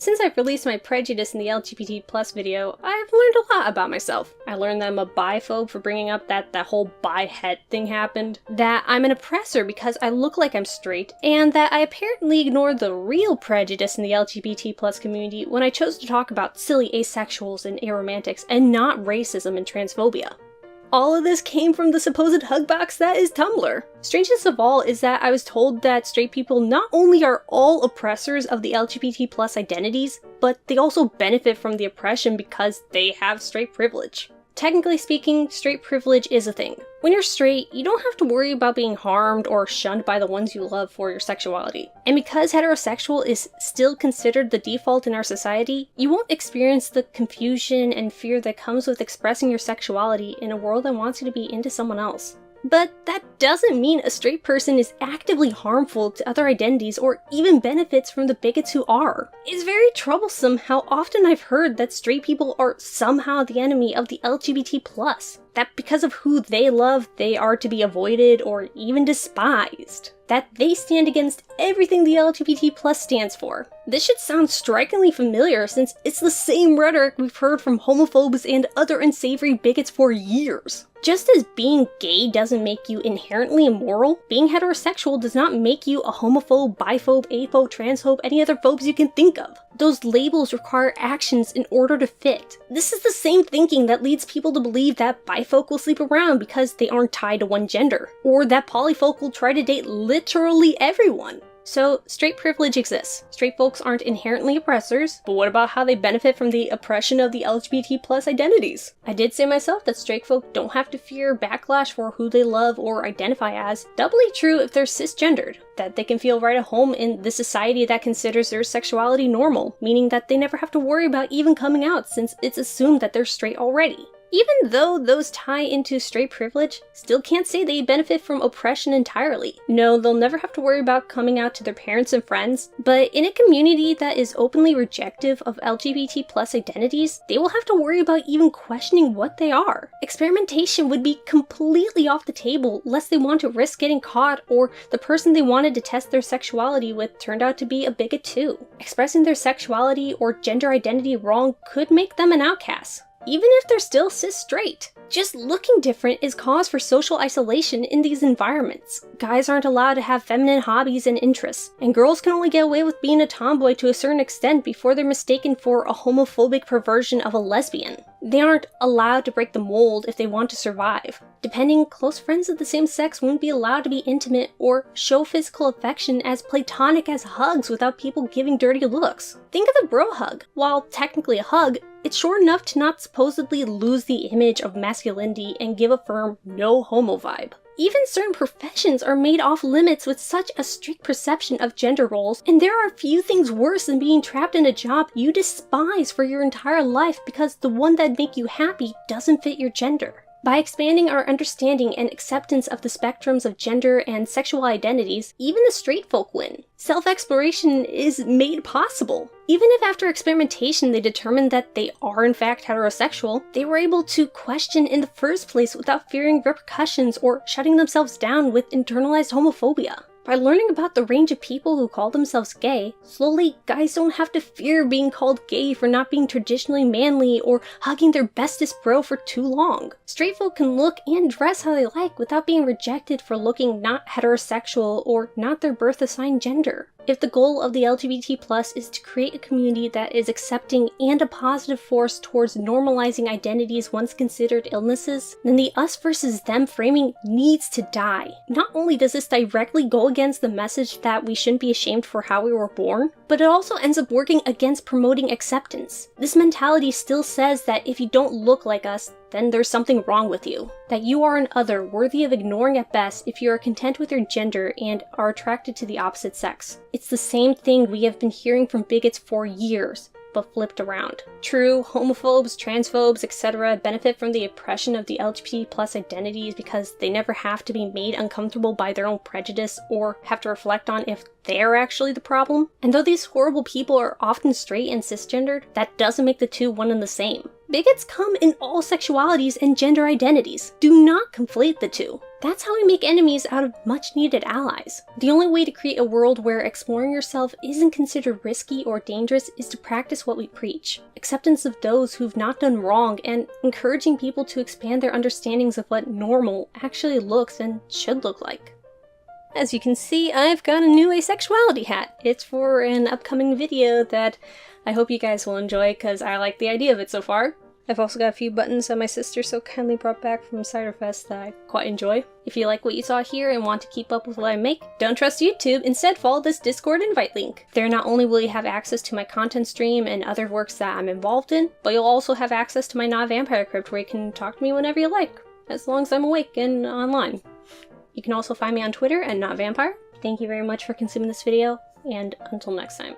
Since I've released my prejudice in the LGBT plus video, I've learned a lot about myself. I learned that I'm a biphobe for bringing up that whole bi-het thing happened, that I'm an oppressor because I look like I'm straight, and that I apparently ignored the real prejudice in the LGBT plus community when I chose to talk about silly asexuals and aromantics and not racism and transphobia. All of this came from the supposed hug box that is Tumblr. Strangest of all is that I was told that straight people not only are all oppressors of the LGBT plus identities, but they also benefit from the oppression because they have straight privilege. Technically speaking, straight privilege is a thing. When you're straight, you don't have to worry about being harmed or shunned by the ones you love for your sexuality. And because heterosexual is still considered the default in our society, you won't experience the confusion and fear that comes with expressing your sexuality in a world that wants you to be into someone else. But that doesn't mean a straight person is actively harmful to other identities or even benefits from the bigots who are. It's very troublesome how often I've heard that straight people are somehow the enemy of the LGBT+, that because of who they love, they are to be avoided or even despised, that they stand against everything the LGBT+ stands for. This should sound strikingly familiar since it's the same rhetoric we've heard from homophobes and other unsavory bigots for years. Just as being gay doesn't make you inherently immoral, being heterosexual does not make you a homophobe, biphobe, aphobe, transphobe, any other phobes you can think of. Those labels require actions in order to fit. This is the same thinking that leads people to believe that bifolk will sleep around because they aren't tied to one gender, or that polyfolk will try to date literally everyone. So, straight privilege exists. Straight folks aren't inherently oppressors, but what about how they benefit from the oppression of the LGBT+ identities? I did say myself that straight folk don't have to fear backlash for who they love or identify as, doubly true if they're cisgendered, that they can feel right at home in the society that considers their sexuality normal, meaning that they never have to worry about even coming out since it's assumed that they're straight already. Even though those tie into straight privilege, still can't say they benefit from oppression entirely. No, they'll never have to worry about coming out to their parents and friends, but in a community that is openly rejective of LGBT+ identities, they will have to worry about even questioning what they are. Experimentation would be completely off the table lest they want to risk getting caught or the person they wanted to test their sexuality with turned out to be a bigot too. Expressing their sexuality or gender identity wrong could make them an outcast, even if they're still cis-straight. Just looking different is cause for social isolation in these environments. Guys aren't allowed to have feminine hobbies and interests, and girls can only get away with being a tomboy to a certain extent before they're mistaken for a homophobic perversion of a lesbian. They aren't allowed to break the mold if they want to survive. Depending, close friends of the same sex wouldn't be allowed to be intimate or show physical affection as platonic as hugs without people giving dirty looks. Think of the bro hug. While technically a hug, it's short enough to not supposedly lose the image of masculinity and give a firm no homo vibe. Even certain professions are made off limits with such a strict perception of gender roles, and there are few things worse than being trapped in a job you despise for your entire life because the one that'd make you happy doesn't fit your gender. By expanding our understanding and acceptance of the spectrums of gender and sexual identities, even the straight folk win. Self-exploration is made possible. Even if after experimentation they determined that they are in fact heterosexual, they were able to question in the first place without fearing repercussions or shutting themselves down with internalized homophobia. By learning about the range of people who call themselves gay, slowly guys don't have to fear being called gay for not being traditionally manly or hugging their bestest bro for too long. Straight folk can look and dress how they like without being rejected for looking not heterosexual or not their birth-assigned gender. If the goal of the LGBT+ is to create a community that is accepting and a positive force towards normalizing identities once considered illnesses, then the us versus them framing needs to die. Not only does this directly go against the message that we shouldn't be ashamed for how we were born, but it also ends up working against promoting acceptance. This mentality still says that if you don't look like us, then there's something wrong with you. That you are an other worthy of ignoring at best if you are content with your gender and are attracted to the opposite sex. It's the same thing we have been hearing from bigots for years, but flipped around. True, homophobes, transphobes, etc. benefit from the oppression of the LGBT+ identities because they never have to be made uncomfortable by their own prejudice or have to reflect on if they're actually the problem. And though these horrible people are often straight and cisgendered, that doesn't make the two one and the same. Bigots come in all sexualities and gender identities. Do not conflate the two. That's how we make enemies out of much-needed allies. The only way to create a world where exploring yourself isn't considered risky or dangerous is to practice what we preach. Acceptance of those who've not done wrong, and encouraging people to expand their understandings of what normal actually looks and should look like. As you can see, I've got a new asexuality hat. It's for an upcoming video that I hope you guys will enjoy because I like the idea of it so far. I've also got a few buttons that my sister so kindly brought back from Ciderfest that I quite enjoy. If you like what you saw here and want to keep up with what I make, don't trust YouTube, instead follow this Discord invite link. There not only will you have access to my content stream and other works that I'm involved in, but you'll also have access to my NotAVampyre crypt where you can talk to me whenever you like, as long as I'm awake and online. You can also find me on Twitter at NotAVampyre. Thank you very much for consuming this video, and until next time.